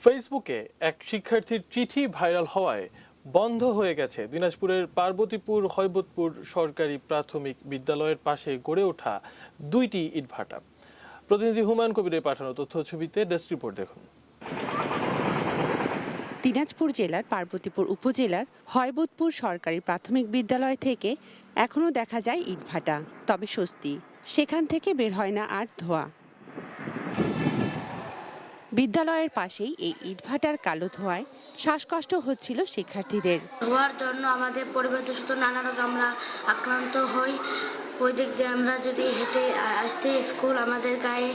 ফেসবুকে এক শিক্ষার্থীর চিঠি ভাইরাল হওয়ায় বন্ধ হয়ে গেছে দিনাজপুরের পার্বতীপুর হৈবতপুর সরকারি প্রাথমিক বিদ্যালয়ের পাশে গড়ে ওঠা দুইটি ইটভাটা। প্রতিনিধি হুমায়ুন কবিরের পাঠানো তথ্য ছবিতে ডেস্ক রিপোর্ট দেখুন। দিনাজপুর জেলার পার্বতীপুর উপজেলার হৈবতপুর সরকারি প্রাথমিক বিদ্যালয় থেকে এখনো দেখা যায় ইটভাটা, তবে স্বস্তি, সেখান থেকে বের হয় না আর ধোঁয়া। বিদ্যালয়ের পাশেই এই ইটভাটার কালো ধোঁয়ায় শ্বাসকষ্ট হচ্ছিল শিক্ষার্থীদের। ধোঁয়ার জন্য আমাদের পরিবেশ দূষিত নানা রোগ আমরা আক্রান্ত হই। ওই দিক দিয়ে আমরা যদি হেঁটে আসতে স্কুল, আমাদের গায়ে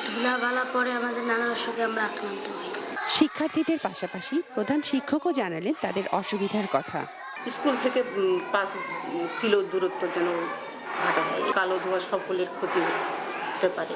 ধুলাবালা পরে আমাদের নানা অসুখে আমরা আক্রান্ত হই। শিক্ষার্থীদের পাশাপাশি প্রধান শিক্ষকও জানালেন তাদের অসুবিধার কথা। স্কুল থেকে 5 কিলো দূরত্ব যেন হাঁটা হয়, কালো ধোঁয়া সকলের ক্ষতি হতে পারে।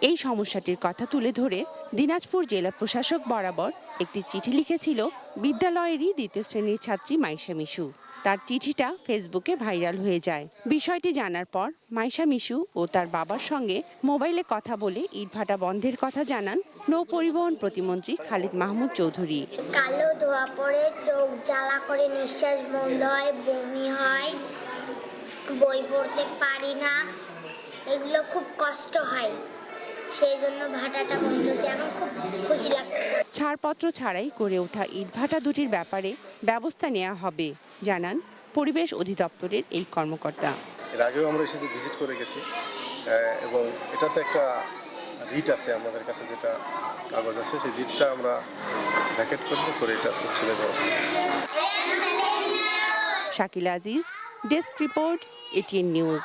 এই সমস্যাটির কথা তুলে ধরে দিনাজপুর জেলা প্রশাসক বরাবর একটি চিঠি লিখেছিল বিদ্যালয়েরই 2য় শ্রেণীর ছাত্রী মাইশা মিশু। তার চিঠিটা ফেসবুকে ভাইরাল হয়ে যায়। বিষয়টি জানার পর মাইশা মিশু ও তার বাবার সঙ্গে মোবাইলে কথা বলে ইটভাটা বন্ধের কথা জানান নৌ পরিবহন প্রতিমন্ত্রী খালিদ মাহমুদ চৌধুরী। কালো ধোঁয়া পড়ে চোখ জ্বালা করে, নিঃশ্বাস বন্ধ হয়, বমি হয়, বই পড়তে পারি না, এগুলো খুব কষ্ট হয়, সেই জন্য ভাটাটা বন্ধ হয়েছে। এখন খুব খুশি লাগছে। ছাড়পত্র ছাড়াই গড়ে ওঠা ইটভাটা দুটির ব্যাপারে ব্যবস্থা নেওয়া হবে জানান পরিবেশ অধিদপ্তরের এই কর্মকর্তা। এর আগেও আমরা এসে ভিজিট করে গেছি এবং এটাতে একটা রিট আছে আমাদের কাছে, যেটা কাগজ আছে, সেই রিটটা আমরা ভ্যাকেট করে এটা উচ্ছেদের ব্যবস্থা। Shakil Aziz, desk report, ATN news.